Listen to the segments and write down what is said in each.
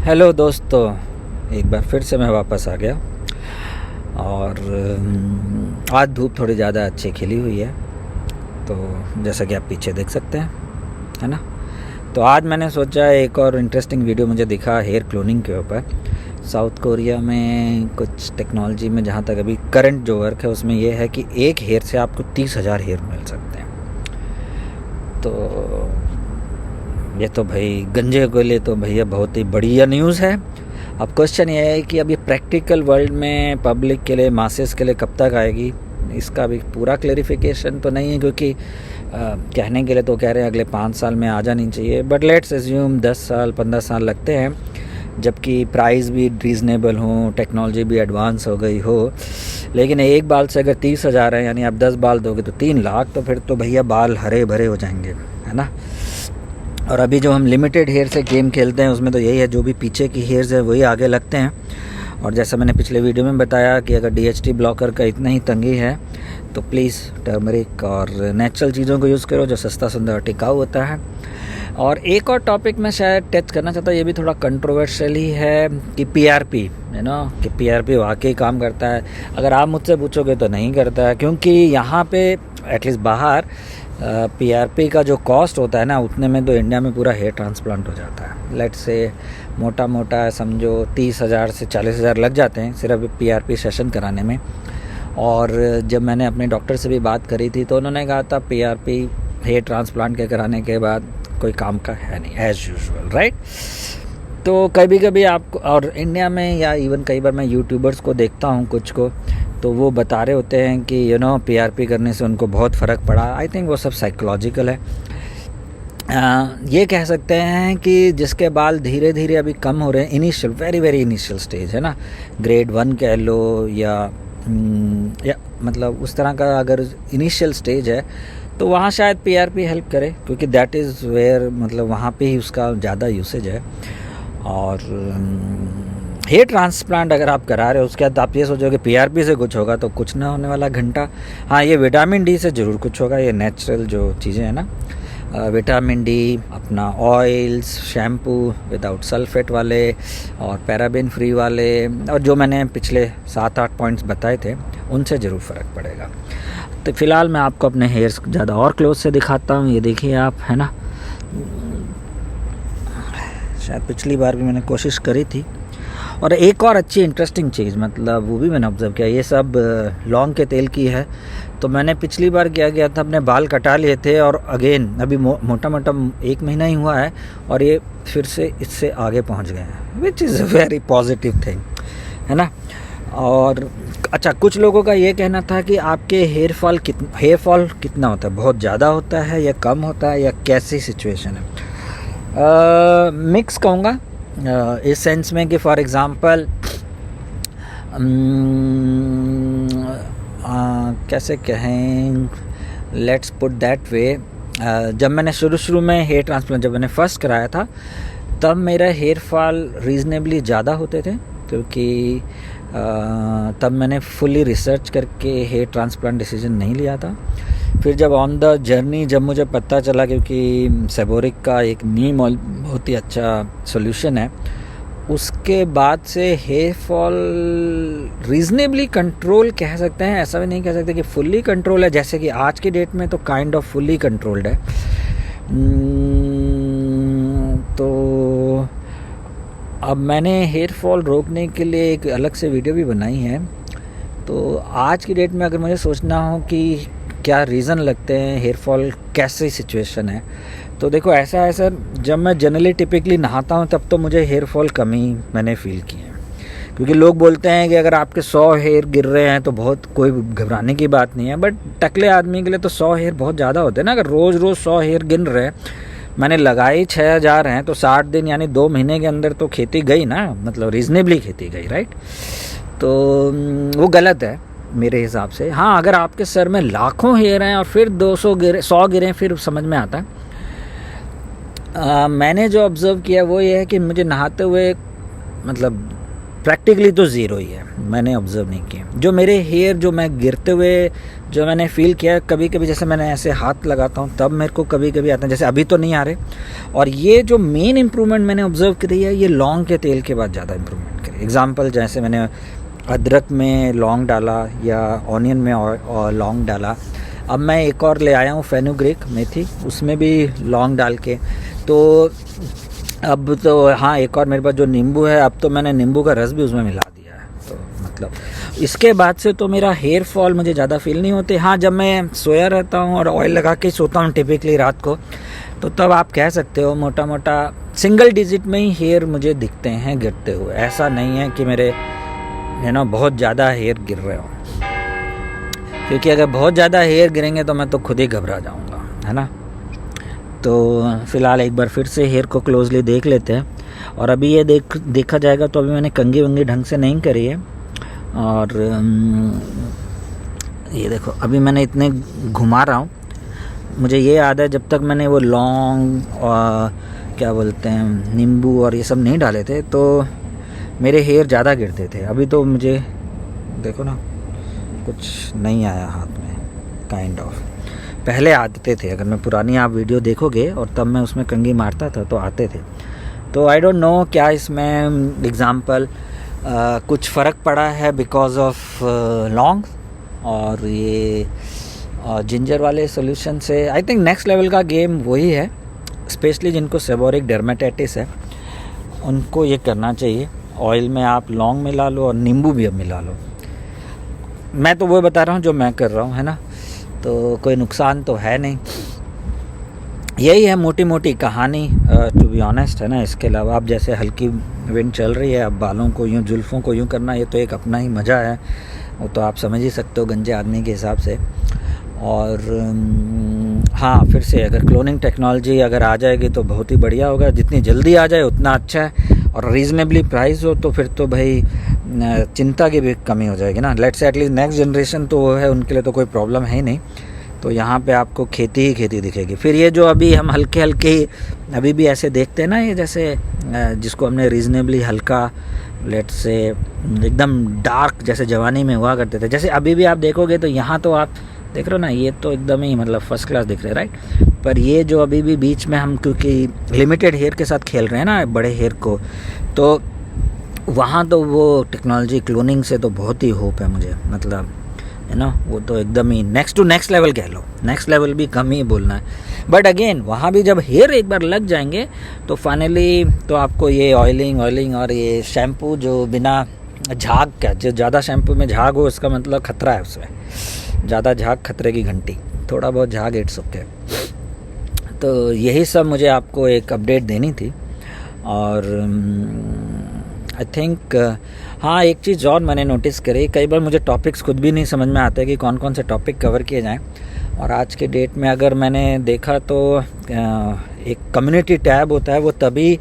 Hello दोस्तों, एक बार फिर से मैं वापस आ गया और आज धूप थोड़ी ज़्यादा अच्छी खिली हुई है। तो जैसा कि आप पीछे देख सकते हैं, है ना। तो आज मैंने सोचा एक और इंटरेस्टिंग वीडियो मुझे दिखा हेयर क्लोनिंग के ऊपर। साउथ कोरिया में कुछ टेक्नोलॉजी में जहाँ तक अभी करंट जो वर्क है उसमें यह है कि एक हेयर से आपको 30,000 हेयर मिल सकते हैं। तो ये तो भाई गंजे के लिए तो भैया बहुत ही बढ़िया न्यूज़ है। अब क्वेश्चन ये है कि अब ये प्रैक्टिकल वर्ल्ड में पब्लिक के लिए, मासेस के लिए कब तक आएगी, इसका भी पूरा क्लैरिफिकेशन तो नहीं है, क्योंकि कहने के लिए तो कह रहे हैं अगले 5 साल में आ जानी चाहिए, बट लेट्स एज्यूम 10 साल 15 साल लगते हैं, जबकि प्राइस भी रीज़नेबल हो, टेक्नोलॉजी भी एडवांस हो गई हो। लेकिन एक बाल से अगर 30,000 है, यानी आप 10 बाल दोगे तो 3 लाख, तो फिर तो भैया बाल हरे भरे हो जाएंगे, है ना। और अभी जो हम लिमिटेड हेयर से गेम खेलते हैं उसमें तो यही है, जो भी पीछे की हेयर्स है वही आगे लगते हैं। और जैसा मैंने पिछले वीडियो में बताया कि अगर DHT ब्लॉकर का इतना ही तंगी है तो प्लीज़ टर्मरिक और नेचुरल चीज़ों को यूज़ करो जो सस्ता सुंदर टिकाऊ होता है। और एक और टॉपिक मैं शायद टच करना चाहता हूँ, ये भी थोड़ा कंट्रोवर्शियल ही है कि PRP, है ना, कि PRP वाकई काम करता है। अगर आप मुझसे पूछोगे तो नहीं करता है, क्योंकि यहाँ पे एटलीस्ट बाहर PRP का जो कॉस्ट होता है ना, उतने में तो इंडिया में पूरा हेयर ट्रांसप्लांट हो जाता है। लेट्स से मोटा मोटा समझो 30,000 से 40,000 लग जाते हैं सिर्फ PRP सेशन कराने में। और जब मैंने अपने डॉक्टर से भी बात करी थी तो उन्होंने कहा था PRP हेयर ट्रांसप्लांट के कराने के बाद कोई काम का है नहीं, एज़ यूजुअल, राइट। तो कभी कभी आपको, और इंडिया में या इवन कई बार मैं यूट्यूबर्स को देखता हूँ कुछ को, तो वो बता रहे होते हैं कि PRP करने से उनको बहुत फ़र्क पड़ा। आई थिंक वो सब साइकोलॉजिकल है। ये कह सकते हैं कि जिसके बाल धीरे धीरे अभी कम हो रहे हैं, initial, very very initial stage है ना, ग्रेड 1 कह लो या मतलब उस तरह का अगर इनिशियल स्टेज है, तो वहाँ शायद PRP हेल्प करे, क्योंकि दैट इज़ वेयर, मतलब वहाँ पे ही उसका ज़्यादा यूसेज है। और हेयर ट्रांसप्लांट अगर आप करा रहे हो उसके बाद आप ये सोचोगे PRP से कुछ होगा, तो कुछ ना होने वाला घंटा। हाँ, ये विटामिन D से ज़रूर कुछ होगा, ये नेचुरल जो चीज़ें हैं ना, विटामिन D, अपना ऑयल्स, शैम्पू विदाउट सल्फेट वाले और पैराबेन फ्री वाले, और जो मैंने पिछले 7-8 पॉइंट्स बताए थे उनसे ज़रूर फ़र्क पड़ेगा। तो फ़िलहाल मैं आपको अपने हेयर्स ज़्यादा और क्लोज से दिखाता हूँ। ये देखिए आप, है ना, शायद पिछली बार भी मैंने कोशिश करी थी। और एक और अच्छी इंटरेस्टिंग चीज़, मतलब वो भी मैंने ऑब्ज़र्व किया, ये सब लौंग के तेल की है। तो मैंने पिछली बार क्या किया था, अपने बाल कटा लिए थे और अगेन अभी मोटा मोटा 1 महीना ही हुआ है और ये फिर से इससे आगे पहुंच गए हैं, which is a very positive thing, है ना। और अच्छा, कुछ लोगों का ये कहना था कि आपके हेयर फॉल कितना होता है, बहुत ज़्यादा होता है या कम होता है, या कैसी सिचुएशन है। मिक्स कहूँगा, इस सेंस में कि फॉर एग्ज़ाम्पल कैसे कहें, लेट्स पुट दैट वे, जब मैंने शुरू में हेयर ट्रांसप्लांट जब मैंने फ़र्स्ट कराया था, तब मेरा हेयर फॉल रीज़नेबली ज़्यादा होते थे, क्योंकि तब मैंने फुली रिसर्च करके हेयर ट्रांसप्लांट डिसीजन नहीं लिया था। फिर जब ऑन द जर्नी जब मुझे पता चला, क्योंकि सेबोरिक का एक नीम ऑयल बहुत ही अच्छा सॉल्यूशन है, उसके बाद से हेयर फॉल रीज़नेबली कंट्रोल कह सकते हैं, ऐसा भी नहीं कह सकते कि फुल्ली कंट्रोल है, जैसे कि आज की डेट में तो काइंड ऑफ फुल्ली कंट्रोल्ड है। तो अब मैंने हेयर फॉल रोकने के लिए एक अलग से वीडियो भी बनाई है। तो आज की डेट में अगर मुझे सोचना हो कि क्या रीज़न लगते हैं हेयर फॉल, कैसी सिचुएशन है, तो देखो ऐसा है सर, जब मैं जनरली टिपिकली नहाता हूँ तब तो मुझे हेयर फॉल कम ही मैंने फ़ील किए हैं, क्योंकि लोग बोलते हैं कि अगर आपके 100 हेयर गिर रहे हैं तो बहुत कोई घबराने की बात नहीं है, बट टकले आदमी के लिए तो 100 हेयर बहुत ज़्यादा होते हैं ना। अगर रोज़ 100 हेयर गिन रहे हैं, मैंने लगाई 6,000 हैं, तो 60 दिन यानी 2 महीने के अंदर तो खेती गई ना, मतलब रीज़नेबली खेती गई, राइट। तो वो गलत है मेरे हिसाब से। हाँ, अगर आपके सर में लाखों हेयर हैं और फिर 200 गिरे, 100 गिरे, फिर समझ में आता है। मैंने जो ऑब्ज़र्व किया वो ये है कि मुझे नहाते हुए, मतलब प्रैक्टिकली तो ज़ीरो ही है, मैंने ऑब्ज़र्व नहीं किया। जो मेरे हेयर जो मैं गिरते हुए जो मैंने फ़ील किया, कभी कभी जैसे मैंने ऐसे हाथ लगाता हूँ तब मेरे को कभी कभी आते हैं, जैसे अभी तो नहीं आ रहे। और ये जो मेन इम्प्रूवमेंट मैंने ऑब्ज़र्व करी है, ये लौंग के तेल के बाद ज़्यादा इम्प्रूवमेंट करी। एग्जांपल जैसे मैंने अदरक में लौंग डाला या ऑनियन में और लौंग डाला। अब मैं एक और ले आया हूँ फेनुग्रीक मेथी, उसमें भी लौंग डाल के। तो अब तो हाँ, एक और मेरे पास जो नींबू है, अब तो मैंने नींबू का रस भी उसमें मिला दिया है। तो मतलब इसके बाद से तो मेरा हेयर फॉल मुझे ज़्यादा फील नहीं होते। हाँ, जब मैं सोया रहता हूँ और ऑयल लगा के सोता हूँ टिपिकली रात को, तो तब आप कह सकते हो मोटा मोटा सिंगल डिजिट में ही हेयर मुझे दिखते हैं गिरते हुए। ऐसा नहीं है कि मेरे बहुत ज़्यादा हेयर गिर रहे हो, क्योंकि अगर बहुत ज़्यादा हेयर गिरेंगे तो मैं तो खुद ही घबरा जाऊँगा, है ना। तो फ़िलहाल एक बार फिर से हेयर को क्लोजली देख लेते हैं। और अभी ये देखा जाएगा तो अभी मैंने कंघी वंगी ढंग से नहीं करी है। और ये देखो, अभी मैंने इतने घुमा रहा हूँ। मुझे ये याद है जब तक मैंने वो लौंग और क्या बोलते हैं नींबू और ये सब नहीं डाले थे तो मेरे हेयर ज़्यादा गिरते थे। अभी तो मुझे देखो ना, कुछ नहीं आया हाथ में, काइंड ऑफ। पहले आते थे, अगर मैं पुरानी आप वीडियो देखोगे और तब मैं उसमें कंघी मारता था तो आते थे। तो आई डोंट नो क्या इसमें एग्ज़ाम्पल कुछ फ़र्क पड़ा है बिकॉज ऑफ लौंग और ये जिंजर वाले सोल्यूशन से। आई थिंक नेक्स्ट लेवल का गेम वही है, स्पेशली जिनको सेबोरिक डर्मेटाइटिस है उनको ये करना चाहिए। ऑयल में आप लौंग मिला लो और नींबू भी अब मिला लो। मैं तो वो बता रहा हूँ जो मैं कर रहा हूँ, है ना। तो कोई नुकसान तो है नहीं। यही है मोटी मोटी कहानी, टू बी ऑनेस्ट, है ना। इसके अलावा आप जैसे हल्की विंड चल रही है, अब बालों को यूँ जुल्फ़ों को यूँ करना, ये तो एक अपना ही मज़ा है। वो तो आप समझ ही सकते हो गंजे आदमी के हिसाब से। और हाँ, फिर से अगर क्लोनिंग टेक्नोलॉजी अगर आ जाएगी तो बहुत ही बढ़िया होगा। जितनी जल्दी आ जाए उतना अच्छा है, और रीज़नेबली प्राइस हो तो फिर तो भाई चिंता की भी कमी हो जाएगी ना। Let's say at least next generation तो वो है, उनके लिए तो कोई प्रॉब्लम है ही नहीं। तो यहाँ पे आपको खेती ही खेती दिखेगी। फिर ये जो अभी हम हल्के हल्के अभी भी ऐसे देखते हैं ना, ये जैसे जिसको हमने रीज़नेबली हल्का, लेट्स से एकदम डार्क जैसे जवानी में हुआ करते थे, जैसे अभी भी आप देखोगे तो यहाँ तो आप देख रहे हो ना, ये तो एकदम ही मतलब फर्स्ट क्लास दिख रहे हैं, राइट। पर ये जो अभी भी बीच में हम क्योंकि लिमिटेड हेयर के साथ खेल रहे हैं ना बड़े हेयर को, तो वहाँ तो वो टेक्नोलॉजी क्लोनिंग से तो बहुत ही होप है मुझे, मतलब है ना। वो तो एकदम ही नेक्स्ट टू नेक्स्ट लेवल कह लो, नेक्स्ट लेवल भी कम ही बोलना है। बट अगेन वहाँ भी जब हेयर एक बार लग जाएंगे तो फाइनली तो आपको ये ऑयलिंग और ये शैम्पू जो बिना झाग का, जो ज़्यादा शैम्पू में झाग हो उसका मतलब खतरा है उसमें, ज़्यादा झाग खतरे की घंटी, थोड़ा बहुत झाग इट्स ओके। तो यही सब मुझे आपको एक अपडेट देनी थी। और आई थिंक हाँ, एक चीज़ और मैंने नोटिस करी, कई बार मुझे टॉपिक्स खुद भी नहीं समझ में आते कि कौन कौन से टॉपिक कवर किए जाएं। और आज के डेट में अगर मैंने देखा तो एक कम्युनिटी टैब होता है, वो तभी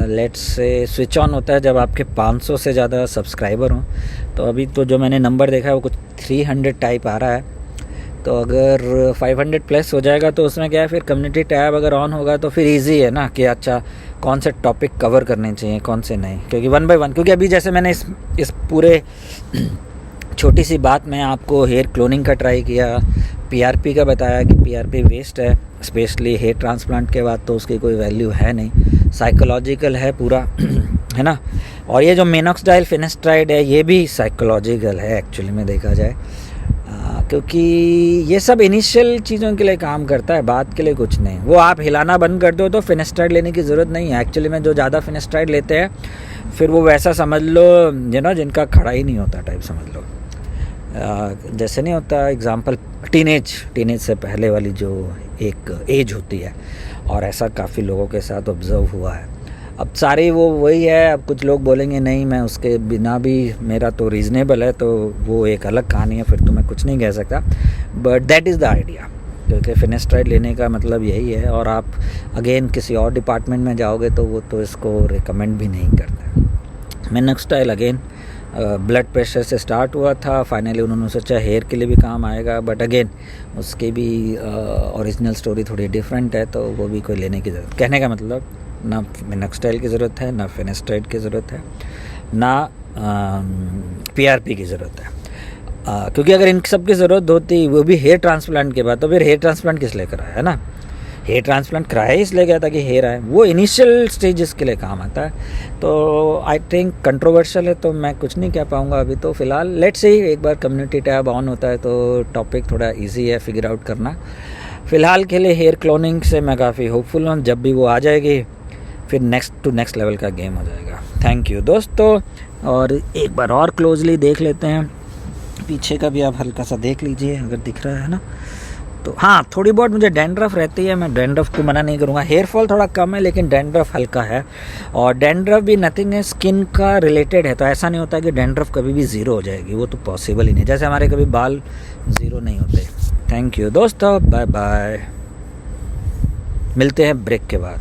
लेट्स से स्विच ऑन होता है जब आपके 500 से ज़्यादा सब्सक्राइबर हों। तो अभी तो जो मैंने नंबर देखा है वो कुछ 300 टाइप आ रहा है। तो अगर 500 प्लस हो जाएगा तो उसमें क्या है, फिर कम्युनिटी टैब अगर ऑन होगा तो फिर इजी है ना कि अच्छा कौन से टॉपिक कवर करने चाहिए कौन से नहीं, क्योंकि 1 बाय 1, क्योंकि अभी जैसे मैंने इस पूरे छोटी सी बात में आपको हेयर क्लोनिंग का ट्राई किया, पीआरपी का बताया कि पीआरपी वेस्ट है, स्पेशली हेयर ट्रांसप्लांट के बाद तो उसकी कोई वैल्यू है नहीं, साइकोलॉजिकल है पूरा है ना। और ये जो मिनॉक्सिडाइल फिनेस्ट्राइड है ये भी साइकोलॉजिकल है एक्चुअली में देखा जाए, क्योंकि ये सब इनिशियल चीज़ों के लिए काम करता है, बाद के लिए कुछ नहीं। वो आप हिलाना बंद कर दो तो फिनेस्ट्राइड लेने की ज़रूरत नहीं है। एक्चुअली में जो ज़्यादा फिनेस्ट्राइड लेते हैं फिर वो वैसा समझ लो जिनका खड़ा ही नहीं होता टाइप समझ लो। जैसे नहीं होता एग्जांपल टीनेज से पहले वाली जो एक एज होती है, और ऐसा काफ़ी लोगों के साथ ऑब्ज़र्व हुआ है। अब सारी वो वही है। अब कुछ लोग बोलेंगे नहीं मैं उसके बिना भी मेरा तो रीज़नेबल है, तो वो एक अलग कहानी है, फिर तो मैं कुछ नहीं कह सकता। But that is the idea, क्योंकि फिनेस्ट्राइड लेने का मतलब यही है। और आप अगेन किसी और डिपार्टमेंट में जाओगे तो वो तो इसको रिकमेंड भी नहीं करते। मिनॉक्सिडाइल अगेन ब्लड प्रेशर से स्टार्ट हुआ था, फाइनली उन्होंने सोचा हेयर के लिए भी काम आएगा, बट अगेन उसकी भी ओरिजिनल स्टोरी थोड़ी डिफरेंट है, तो वो भी कोई लेने की ज़रूरत, कहने का मतलब ना मिनॉक्सिडाइल की ज़रूरत है, ना फिनेस्ट्राइड की ज़रूरत है, ना PRP की ज़रूरत है। क्योंकि अगर इन सब की ज़रूरत होती वो भी हेयर ट्रांसप्लांट के बाद, तो फिर हेयर ट्रांसप्लांट किस लिए कराया है ना। हेयर ट्रांसप्लांट कराया इसलिए गया था कि हेयर आए, वो इनिशियल स्टेजेस के लिए काम आता है। तो आई थिंक कंट्रोवर्शियल है, तो मैं कुछ नहीं कह पाऊँगा अभी। तो फ़िलहाल लेट्स सी, एक बार कम्युनिटी टैब ऑन होता है तो टॉपिक थोड़ा ईजी है फिगर आउट करना। फ़िलहाल के लिए हेयर क्लोनिंग से मैं काफ़ी होपफुल हूँ, जब भी वो आ जाएगी फिर नेक्स्ट लेवल का गेम हो जाएगा। थैंक यू दोस्तों। और एक बार और क्लोजली देख लेते हैं, पीछे का भी आप हल्का सा देख लीजिए अगर दिख रहा है ना। तो हाँ, थोड़ी बहुत मुझे डैंड्रफ रहती है, मैं डैंड्रफ को मना नहीं करूँगा। हेयर फॉल थोड़ा कम है लेकिन डैंड्रफ हल्का है, और डैंड्रफ भी नथिंग है, स्किन का रिलेटेड है। तो ऐसा नहीं होता कि डैंड्रफ कभी भी ज़ीरो हो जाएगी, वो तो पॉसिबल ही नहीं, जैसे हमारे कभी बाल ज़ीरो नहीं होते। थैंक यू दोस्तों, बाय बाय, मिलते हैं ब्रेक के बाद।